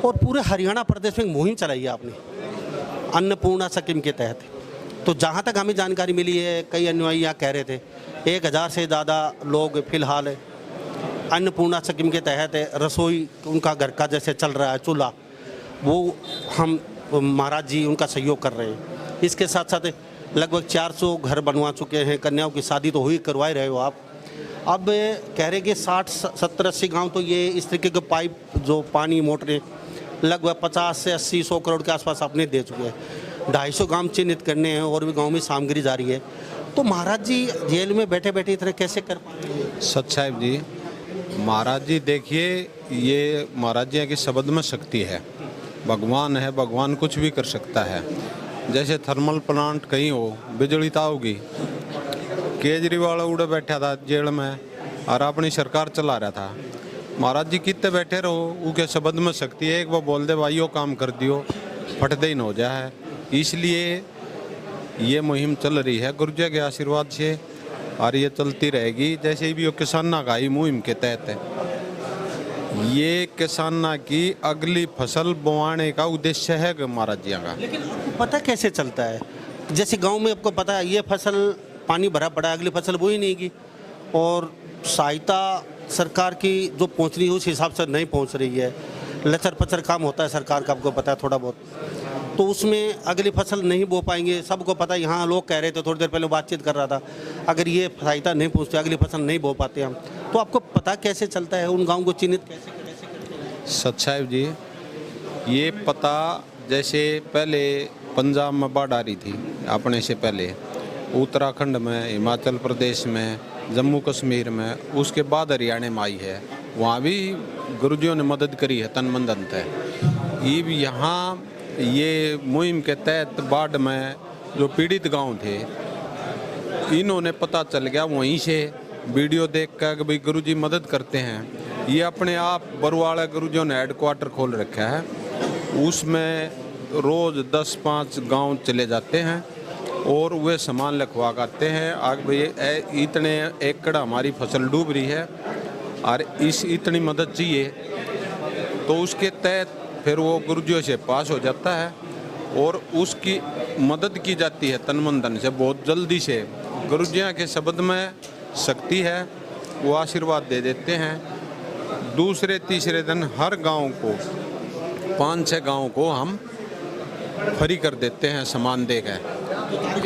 और पूरे हरियाणा प्रदेश में एक मुहिम चलाई है आपने अन्नपूर्णा स्कीम के तहत। तो जहाँ तक हमें जानकारी मिली है, कई अनुयायी यहाँ कह रहे थे 1000 से ज़्यादा लोग फिलहाल अन्नपूर्णा स्कीम के तहत रसोई उनका घर का जैसे चल रहा है चूल्हा, वो हम महाराज जी उनका सहयोग कर रहे हैं। इसके साथ साथ लगभग 400 घर बनवा चुके हैं, कन्याओं की शादी तो हुई, करवा ही रहे हो आप। अब कह रहे कि 60, 70, 80 गांव तो ये इस तरीके के पाइप जो पानी मोटरें लगभग 50 से 80, 100 करोड़ के आसपास अपने दे चुके हैं। 250 गांव चिन्हित करने हैं और भी गांव में सामग्री जारी है। तो महाराज जी जेल में बैठे बैठे इतना कैसे कर पाए? सच साहिब जी, महाराज जी देखिए, ये महाराज जी की शब्द में शक्ति है। भगवान है, भगवान कुछ भी कर सकता है। जैसे थर्मल प्लांट कहीं हो, बिजली तो होगी। केजरीवाल उड़े बैठा था जेल में और अपनी सरकार चला रहा था। महाराज जी कितने बैठे रहो, उनके शब्द में शक्ति है। एक बार बोल दे भाई यो काम कर दियो, फटदे ही न हो जाए। इसलिए ये मुहिम चल रही है गुरु जी के आशीर्वाद से, और ये चलती रहेगी। जैसे भी किसाना का ही मुहिम के तहत है, ये किसाना की अगली फसल बोआने का उद्देश्य है महाराज जी का। लेकिन आपको पता कैसे चलता है? जैसे गांव में आपको पता है ये फसल पानी भरा पड़ा है, अगली फसल बोई नहीं की, और सहायता सरकार की जो पहुंच रही है उस हिसाब से नहीं पहुंच रही है। लचर पचर काम होता है सरकार का, आपको पता है थोड़ा बहुत, तो उसमें अगली फसल नहीं बो पाएंगे। सबको पता है, यहाँ लोग कह रहे थे, थोड़ी देर पहले बातचीत कर रहा था, अगर ये सहायता नहीं पहुँचती अगली फसल नहीं बो पाते हम। तो आपको पता कैसे चलता है, उन गाँव को चिन्हित कैसे करते हैं? सच साहिब जी, ये पता जैसे पहले पंजाब में बाढ़ आ रही थी अपने से पहले, उत्तराखंड में, हिमाचल प्रदेश में, जम्मू कश्मीर में, उसके बाद हरियाणा में आई है। वहाँ भी गुरुजियों ने मदद करी है तन मन धन तय। यहाँ ये मुहिम के तहत बाढ़ में जो पीड़ित गांव थे, इन्होंने पता चल गया वहीं से वीडियो देख कर कि भाई गुरुजी मदद करते हैं। ये अपने आप बरुआड़ा गुरुजियों ने हेडक्वार्टर खोल रखा है, उसमें रोज़ 10-5 गांव चले जाते हैं और वे सामान लिखवा करते हैं। आग भाई इतने एकड़ हमारी फसल डूब रही है और इतनी मदद चाहिए, तो उसके तहत फिर वो गुरुजियों से पास हो जाता है और उसकी मदद की जाती है तन मन धन से बहुत जल्दी से। गुरुजियों के शब्द में शक्ति है, वो आशीर्वाद दे देते हैं। दूसरे तीसरे दिन हर गांव को 5-6 गांव को हम फ्री कर देते हैं सामान देकर।